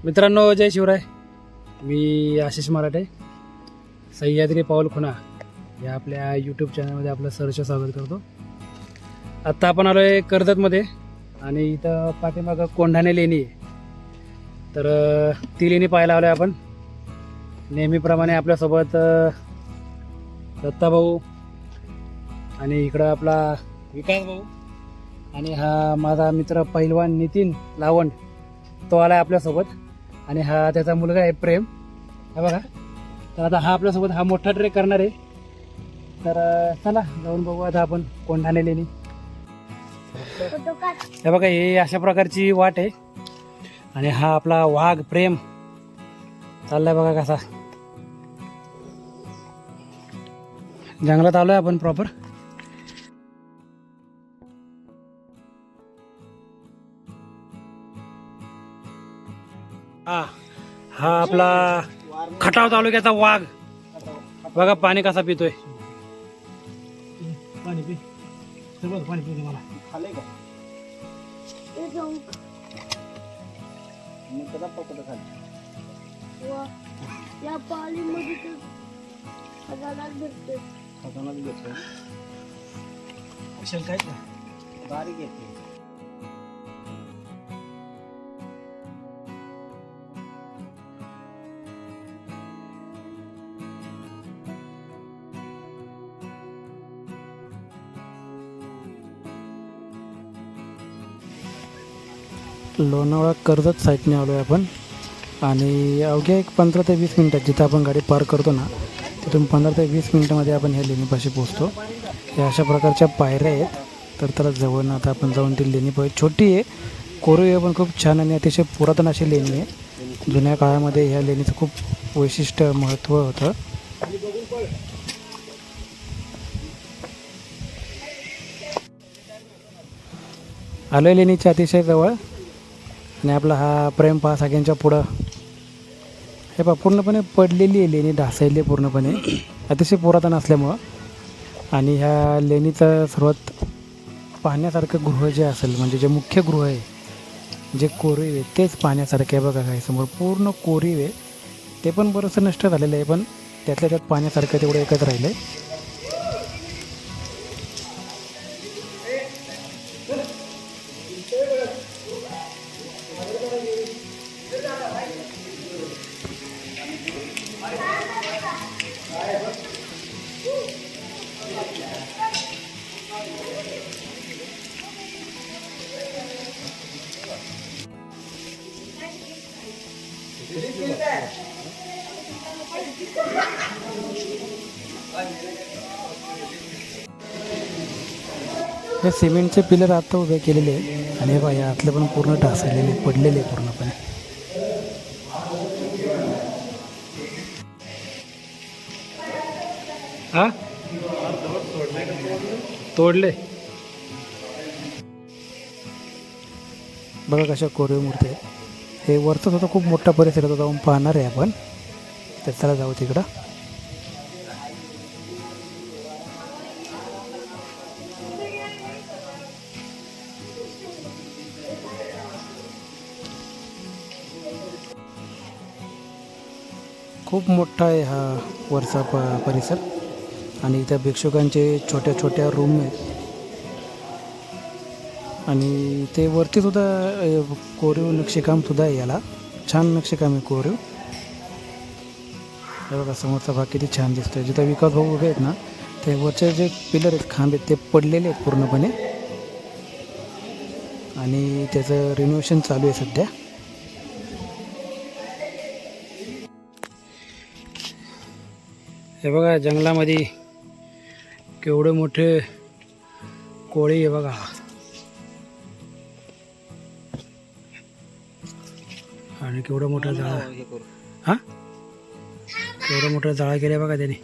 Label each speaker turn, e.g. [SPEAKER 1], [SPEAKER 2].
[SPEAKER 1] मित्रांनो, जय शिवराय. मी आशिष मराठे, सह्याद्री पाऊल खुणा या आपल्या यूट्यूब चॅनलमध्ये आपलं सहर्ष स्वागत करतो. आत्ता आपण आलो आहे कर्जतमध्ये आणि इथं पाठीमागं कोंढाणे लेणी आहे. तर ती लेणी पाहायला आलो आहे आपण. नेहमीप्रमाणे आपल्यासोबत दत्ताभाऊ आणि इकडं आपला विकास भाऊ आणि हा माझा मित्र पैलवान नितीन लावंड, तो आला आहे आपल्यासोबत. आणि हा त्याचा मुलगा आहे प्रेम, हा बघा. तर आता हा आपल्यासोबत हा मोठा ट्रेक करणार आहे. तर चला जाऊन बघू आता आपण कोंढाणे लेणी. हे बघा, हे अशा प्रकारची वाट आहे. आणि हा आपला वाघ प्रेम चाललाय बघा कसा. जंगलात आलोय आपण प्रॉपर. हा आपला खटाव तालुक्याचा वाघ बघा, पाणी कसा पितोय. पाणी पी, सगळं पाणी पितो. मला खाल्लंय का मग कदा पकड खाली या पालीमध्ये तर खजानाच भेटते. खजानाच भेटतो असेल काय का बारीक येते. लोणावळा कर्जत साईडने आलो आहे आपण. आणि अवघ्या एक 15 ते 20 मिनटात जिथं आपण गाडी पार्क करतो ना, तिथून 15 ते 20 मिनटामध्ये आपण ह्या लेणीपाशी पोहोचतो. या अशा प्रकारच्या पायऱ्या आहेत. तर त्याला जवळ आता आपण जाऊन ती लेणी पाहिजे. छोटी आहे, कोरीव आहे, पण खूप छान आणि अतिशय पुरातन अशी लेणी आहे. जुन्या काळामध्ये ह्या लेणीचं खूप वैशिष्ट्य महत्त्व होतं. आलो आहे लेणीच्या अतिशय जवळ. आणि आपला हा प्रेम पहा सगळ्यांच्या पुढं. हे पहा, पूर्णपणे पडलेली आहे लेणी, ढासळली आहे पूर्णपणे, अतिशय पुरातन असल्यामुळं. आणि ह्या लेणीचं सर्वात पाहण्यासारखं गृह जे असेल, म्हणजे जे मुख्य गृह आहे, जे कोरीव आहे, तेच पाहण्यासारखं आहे. बघा काय समोर पूर्ण कोरीव आहे. ते पण बरंचसं नष्ट झालेलं आहे, पण त्यातल्या त्यात पाहण्यासारखं तेवढं एकच राहिलं आहे. हे सिमेंटचे पिलर आता उभे केलेले आहे. आणि हे बघा, यातले पण पूर्ण ढासळलेले, पडलेले पूर्णपणे. हा तोडले बघा कशा कोरीव मूर्ती आहे. हे वरचं सुद्धा खूप मोठा परिसर होता, जाऊन पाहणार आहे आपण. तर चला जाऊ तिकडं. खूप मोठा आहे हा वरचा परिसर. आणि इथं भिक्षुकांचे छोट्या छोट्या रूम आहेत. आणि ते वरतीसुद्धा कोरीव नक्षीकामसुद्धा आहे. याला छान नक्षीकाम आहे कोरीव. हे बघा समोरचा भाग किती छान दिसतोय. जिथं विकास भाऊ उभे आहेत ना, ते वरचे जे पिलर आहेत, खांब आहेत, ते पडलेले आहेत पूर्णपणे. आणि त्याचं रिनोव्हेशन चालू आहे सध्या. हे बघा, जंगलामध्ये केवढे मोठे कोळी आहे बघा. आणि केवढं मोठं जाळं, हा केवढं मोठं जाळं केलं बघा त्याने.